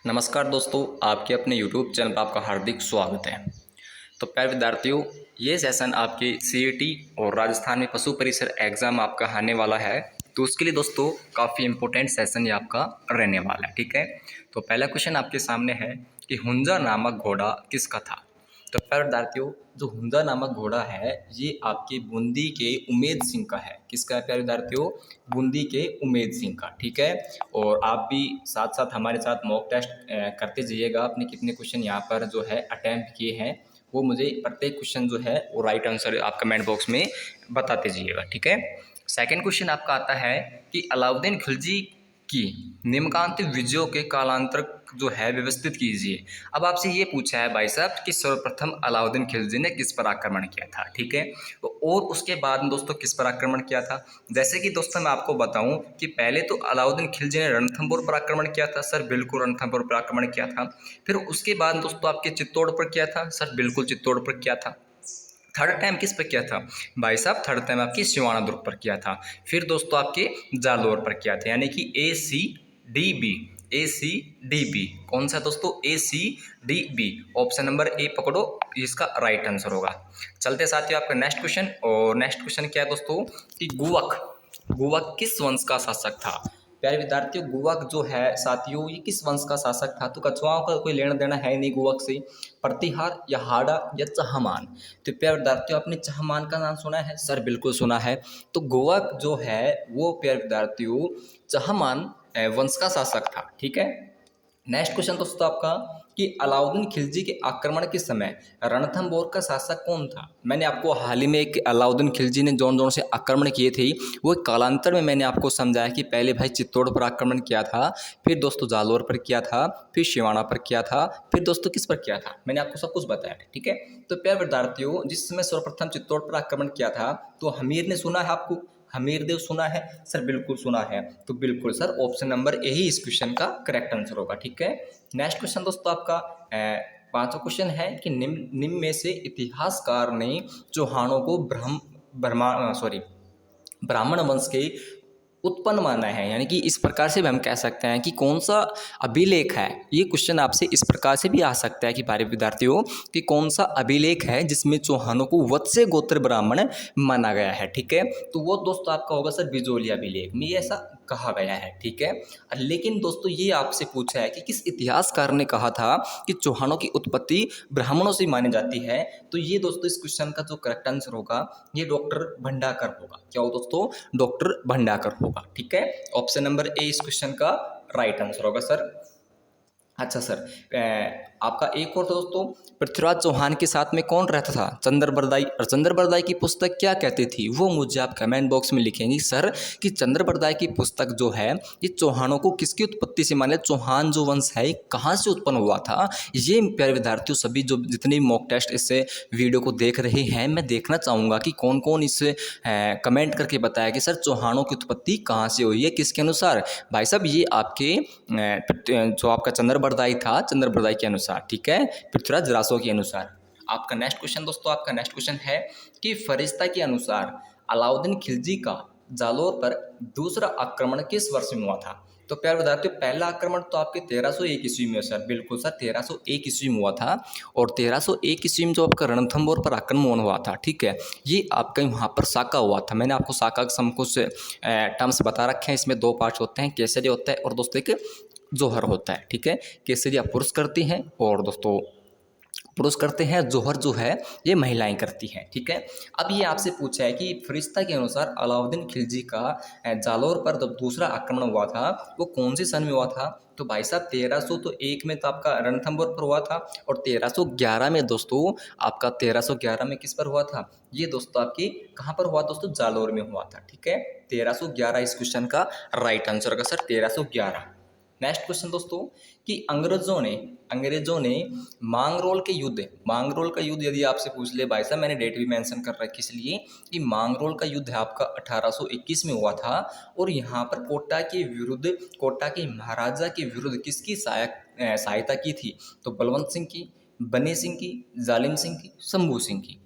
नमस्कार दोस्तों, आपके अपने YouTube चैनल पर आपका हार्दिक स्वागत है। तो प्यारे विद्यार्थियों, ये सेशन आपके सीईटी और राजस्थान में पशु परिसर एग्ज़ाम आपका आने वाला है। तो उसके लिए दोस्तों काफ़ी इम्पोर्टेंट सेशन ये आपका रहने वाला है। ठीक है, तो पहला क्वेश्चन आपके सामने है कि हुंजा नामक घोड़ा किसका था। तो प्यारे विद्यार्थियों, जो हुंजा नामक घोड़ा है ये आपके बूंदी के उमेद सिंह का है। किसका है प्यारे विद्यार्थियों? बूंदी के उमेद सिंह का। ठीक है, और आप भी साथ साथ हमारे साथ मॉक टेस्ट करते जाइएगा। आपने कितने क्वेश्चन यहाँ पर जो है अटैम्प्ट किए हैं वो मुझे प्रत्येक क्वेश्चन जो है वो राइट आंसर आप कमेंट बॉक्स में बताते जाइएगा। ठीक है, सेकंड क्वेश्चन आपका आता है कि अलाउद्दीन खिलजी की निम्नलिखित विजयों के कालांतर जो है व्यवस्थित कीजिए। अब आपसे ये पूछा है भाई साहब कि सर्वप्रथम अलाउद्दीन खिलजी ने किस पर आक्रमण किया था। ठीक है, तो और उसके बाद में दोस्तों किस पर आक्रमण किया था। जैसे कि दोस्तों मैं आपको बताऊं कि पहले तो अलाउद्दीन खिलजी ने रणथंभौर पर आक्रमण किया था। सर बिल्कुल रणथंभौर पर आक्रमण किया था। फिर उसके बाद दोस्तों आपके चित्तौड़ पर किया था। सर बिल्कुल चित्तौड़ पर किया था। थर्ड टाइम किस पर किया था भाई साहब? थर्ड टाइम आपकी सिवाना दुर्ग पर किया था। फिर दोस्तों आपके जालोर पर किया था, यानी कि ACDB। ACDB कौन सा दोस्तों? ACDB ऑप्शन नंबर ए पकड़ो, इसका राइट आंसर होगा। चलते साथियों आपका नेक्स्ट क्वेश्चन। और नेक्स्ट क्वेश्चन क्या है दोस्तों कि गुवक किस वंश का शासक था। प्यारे विद्यार्थियों, गुवक जो है साथियों ये किस वंश का शासक था? तो कछुआओं का कोई लेना देना है नहीं गुवक से। प्रतिहार या हाड़ा या चहमान। तो प्यारे विद्यार्थियों, आपने चहमान का नाम सुना है? सर बिल्कुल सुना है। तो गुवक जो है वो प्यारे विद्यार्थियों चहमान वंश का शासक था। ठीक है, नेक्स्ट क्वेश्चन दोस्तों आपका कि अलाउद्दीन खिलजी के आक्रमण के समय रणथंभौर का शासक कौन था। मैंने आपको हाल ही में एक अलाउद्दीन खिलजी ने जौन जौन से आक्रमण किए थे वो कालांतर में मैंने आपको समझाया कि पहले भाई चित्तौड़ पर आक्रमण किया था, फिर दोस्तों जालोर पर किया था, फिर सिवाना पर किया था, फिर दोस्तों किस पर किया था, मैंने आपको सब कुछ बताया था। ठीक है, तो प्यारे विद्यार्थियों, जिस समय सर्वप्रथम चित्तौड़ पर आक्रमण किया था तो हमीर ने सुना है आपको? हमीर देव सुना है? सर बिल्कुल सुना है। तो बिल्कुल सर ऑप्शन नंबर ए ही इस क्वेश्चन का करेक्ट आंसर होगा। ठीक है, नेक्स्ट क्वेश्चन दोस्तों आपका पांचवा क्वेश्चन है कि निम्न में से इतिहासकार ने चौहानों को ब्राह्मण वंश के उत्पन्न माना है। यानी कि इस प्रकार से भी हम कह सकते हैं कि कौन सा अभिलेख है। ये क्वेश्चन आपसे इस प्रकार से भी आ सकता है कि भारी विद्यार्थियों कि कौन सा अभिलेख है जिसमें चौहानों को वत्स्य गोत्र ब्राह्मण माना गया है। ठीक है, तो वो दोस्तों आपका होगा सर बिजोली अभिलेख में ये ऐसा कहा गया है। ठीक है, लेकिन दोस्तों ये आपसे पूछा है कि किस इतिहासकार ने कहा था कि चौहानों की उत्पत्ति ब्राह्मणों से मानी जाती है। तो ये दोस्तों इस क्वेश्चन का जो करेक्ट आंसर होगा ये डॉक्टर भंडाकर होगा। क्या हो दोस्तों? डॉक्टर भंडाकर होगा। ठीक है, ऑप्शन नंबर ए इस क्वेश्चन का राइट आंसर होगा सर। अच्छा सर, आपका एक और दोस्तों, पृथ्वीराज चौहान के साथ में कौन रहता था? चंद्रबरदाई। और चंद्रबरदाई की पुस्तक क्या कहती थी वो मुझे आप कमेंट बॉक्स में लिखेंगे सर कि चंद्रबरदाई की पुस्तक जो है ये चौहानों को किसकी उत्पत्ति से माने, चौहान जो वंश है कहाँ से उत्पन्न हुआ था। ये प्यारे विद्यार्थियों सभी जो जितने भी मॉक टेस्ट इससे वीडियो को देख रहे हैं मैं देखना चाहूँगा कि कौन कौन इससे कमेंट करके बताया कि सर चौहानों की उत्पत्ति कहाँ से हुई है, किसके अनुसार। भाई साहब ये आपके जो आपका चंद्रबरदाई था चंद्रबरदाई के अनुसार। ठीक है, पृथ्वीराज रासो के अनुसार। आपका नेक्स्ट क्वेश्चन दोस्तों, आपका नेक्स्ट क्वेश्चन है कि फरिश्ता के अनुसार अलाउद्दीन खिलजी का जालोर पर दूसरा आक्रमण किस वर्ष में हुआ था। तो प्यारे विद्यार्थियों, पहला आक्रमण तो आपके 1301 ईस्वी में सर बिल्कुल सर 1301 ईस्वी में हुआ था। और 1301 ईस्वी में जो आपका रणथंभौर पर आक्रमण हुआ था, ठीक है, ये आपका वहाँ पर साका हुआ था। मैंने आपको साका के सब कुछ टर्म्स बता रखे हैं। इसमें दो पार्ट्स होते हैं, केसरी होता है और दोस्तों एक जोहर होता है। ठीक है, केसरिया पुरुष करती हैं और दोस्तों पुरुष करते हैं, जोहर जो है ये महिलाएं करती हैं। ठीक है, अब ये आपसे पूछा है कि फरिश्ता के अनुसार अलाउद्दीन खिलजी का जालोर पर जब दूसरा आक्रमण हुआ था वो कौन से सन में हुआ था। तो भाई साहब 1301 में तो आपका रणथंभौर पर हुआ था। और 1311 में दोस्तों आपका 1311 में किस पर हुआ था? ये दोस्तों आपकी कहाँ पर हुआ दोस्तों? जालोर में हुआ था। ठीक है, 1311 इस क्वेश्चन का राइट आंसर होगा सर 1311। नेक्स्ट क्वेश्चन दोस्तों कि अंग्रेजों ने मांगरोल का युद्ध यदि आपसे पूछ ले भाई साहब, मैंने डेट भी मेंशन कर रखी इसलिए कि मांगरोल का युद्ध है आपका 1821 में हुआ था। और यहाँ पर कोटा के महाराजा के विरुद्ध किसकी सहायता की थी? तो बलवंत सिंह की, बने सिंह की, जालिम सिंह की, शंभू सिंह की।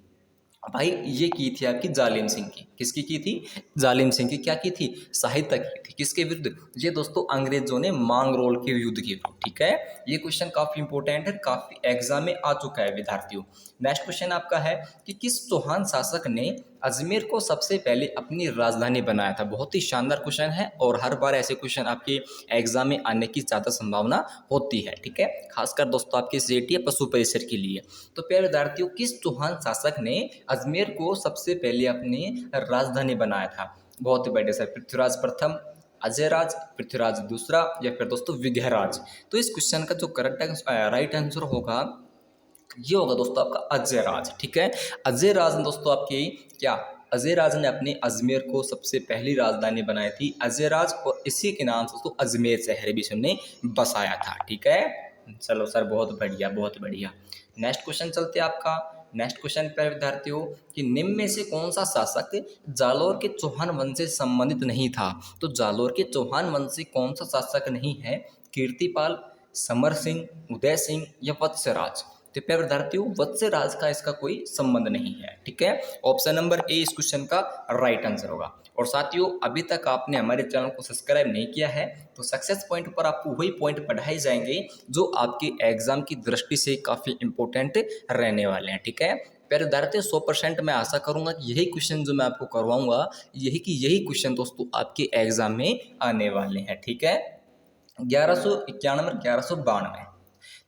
भाई ये की थी आपकी जालिम सिंह की, किसकी की थी? जालिम सिंह की क्या की थी? सहायता की थी, किसके विरुद्ध? ये दोस्तों अंग्रेजों ने मांगरोल के युद्ध की थी, ठीक है। ये क्वेश्चन काफी इंपॉर्टेंट है, काफी एग्जाम में आ चुका है विद्यार्थियों। नेक्स्ट क्वेश्चन आपका है कि किस चौहान शासक ने अजमेर को सबसे पहले अपनी राजधानी बनाया था? बहुत ही शानदार क्वेश्चन है और हर बार ऐसे क्वेश्चन आपके एग्जाम में आने की ज़्यादा संभावना होती है, ठीक है। खासकर दोस्तों आपके सीईटी या पशु परिसर के लिए। तो प्यारे विद्यार्थियों, किस चौहान शासक ने अजमेर को सबसे पहले अपनी राजधानी बनाया था? बहुत ही बढ़िया सर, पृथ्वीराज प्रथम, अजयराज, पृथ्वीराज दूसरा, या फिर दोस्तों विग्रहराज। तो इस क्वेश्चन का जो करेक्ट राइट आंसर होगा ये होगा दोस्तों आपका अजयराज, ठीक है। अजयराज ने दोस्तों आपकी क्या, अजयराज ने अपने अजमेर को सबसे पहली राजधानी बनाई थी अजयराज, और इसी के नाम से उसको अजमेर शहर भी उसने बसाया था, ठीक है। चलो सर, बहुत बढ़िया बहुत बढ़िया। नेक्स्ट क्वेश्चन चलते हैं आपका। नेक्स्ट क्वेश्चन पर विद्यार्थियों कि निम्न में से कौन सा शासक जालोर के चौहान वंश से संबंधित नहीं था? तो जालोर के चौहान वंश से कौन सा शासक नहीं है? कीर्तिपाल, समर सिंह, उदय सिंह या वत्सराज? तो प्यारे विद्यार्थियों, वत्सराज का इसका कोई संबंध नहीं है, ठीक है। ऑप्शन नंबर ए इस क्वेश्चन का राइट आंसर होगा। और साथियों, अभी तक आपने हमारे चैनल को सब्सक्राइब नहीं किया है तो सक्सेस पॉइंट पर आपको वही पॉइंट पढ़ाए जाएंगे जो आपके एग्जाम की दृष्टि से काफ़ी इंपॉर्टेंट रहने वाले हैं, ठीक है। प्यारे विद्यार्थी, 100% मैं आशा करूंगा कि यही क्वेश्चन जो मैं आपको करवाऊंगा, यही क्वेश्चन दोस्तों आपके एग्जाम में आने वाले हैं, ठीक है। 1191 और 1192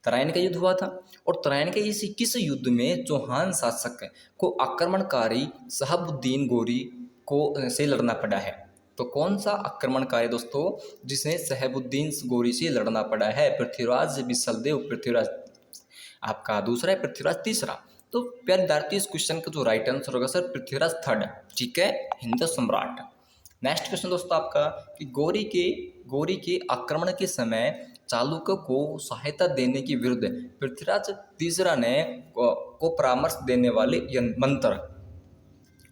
तराइन का युद्ध हुआ था। और तराइन के इसी किस युद्ध में चौहान शासक को आक्रमणकारी शहाबुद्दीन गोरी को से लड़ना पड़ा है? तो कौन सा आक्रमणकारी दोस्तों जिसे शहाबुद्दीन गोरी से लड़ना पड़ा है? पृथ्वीराज बिसलदेव, पृथ्वीराज आपका दूसरा है, पृथ्वीराज तीसरा। तो प्यारे विद्यार्थी, इस क्वेश्चन का जो राइट आंसर होगा सर पृथ्वीराज थर्ड, ठीक है, हिंदू सम्राट। नेक्स्ट क्वेश्चन दोस्तों आपका कि गौरी के आक्रमण के समय चालुक्य को सहायता देने के विरुद्ध पृथ्वीराज तीसरा ने को परामर्श देने वाले मंत्र,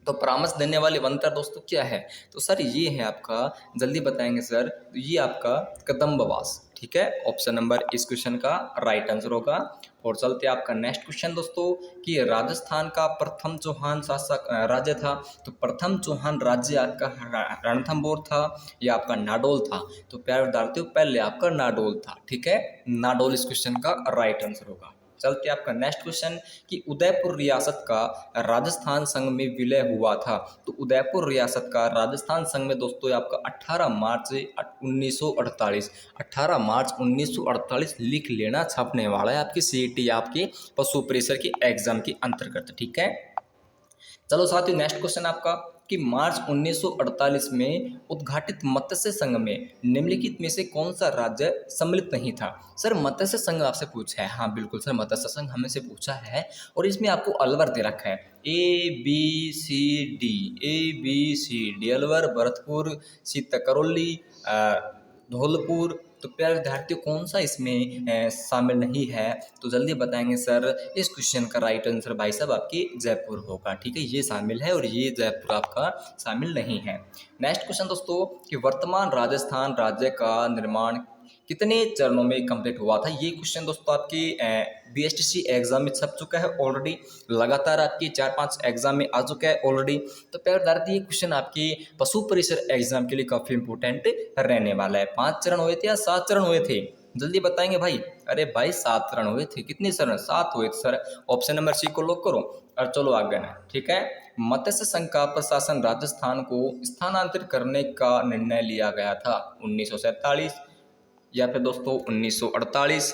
तो परामर्श देने वाले मंत्र दोस्तों क्या है? तो सर ये है आपका, जल्दी बताएंगे सर, तो ये आपका कदम्बवास, ठीक है। ऑप्शन नंबर इस क्वेश्चन का राइट आंसर होगा। और चलते आपका नेक्स्ट क्वेश्चन दोस्तों कि राजस्थान का प्रथम चौहान शासक राज्य था। तो प्रथम चौहान राज्य आपका रणथंभौर था या आपका नाडोल था? तो प्यारे विद्यार्थियों, पहले आपका नाडोल था, ठीक है। नाडोल इस क्वेश्चन का राइट आंसर होगा। चलते आपका नेक्स्ट क्वेश्चन कि उदयपुर रियासत का राजस्थान संघ में विलय हुआ था। तो उदयपुर रियासत का राजस्थान संघ में दोस्तों आपका 18 मार्च 1948, 18 मार्च 1948 लिख लेना, छपने वाला है आपकी सीईटी या आपके पशु परिसर के एग्जाम के अंतर्गत, ठीक है। चलो साथियों, नेक्स्ट क्वेश्चन आपका कि मार्च 1948 में उद्घाटित मत्स्य संघ में निम्नलिखित में से कौन सा राज्य सम्मिलित नहीं था? सर मत्स्य संघ आपसे पूछा है, हाँ बिल्कुल सर, मत्स्य संघ हमें से पूछा है और इसमें आपको अलवर दे रखा है, A B C D Alwar, Bharatpur, सीता धौलपुर। तो प्यारे विद्यार्थियों, कौन सा इसमें शामिल नहीं है? तो जल्दी बताएंगे सर। इस क्वेश्चन का राइट आंसर भाई साहब आपकी जयपुर होगा, ठीक है। ये शामिल है और ये जयपुर आपका शामिल नहीं है। नेक्स्ट क्वेश्चन दोस्तों कि वर्तमान राजस्थान राज्य का निर्माण कितने चरणों में कंप्लीट हुआ था? ये क्वेश्चन दोस्तों आपकी बीएसटीसी एग्जाम में छप चुका है ऑलरेडी, लगातार आपकी 4-5 एग्जाम में आ चुका है ऑलरेडी। तो प्यारे विद्यार्थी, ये क्वेश्चन आपकी पशु परिसर एग्जाम के लिए काफी इंपोर्टेंट रहने वाला है। 5 चरण हुए थे या 7 चरण हुए थे? जल्दी बताएंगे भाई। अरे भाई 7 चरण हुए थे। कितने चरण? 7 हुए थे सर। ऑप्शन नंबर सी को लॉक करो और चलो आगे ना, ठीक है। मत्स्य संघ का प्रशासन राजस्थान को स्थानांतरित करने का निर्णय लिया गया था 1947 या फिर दोस्तों 1948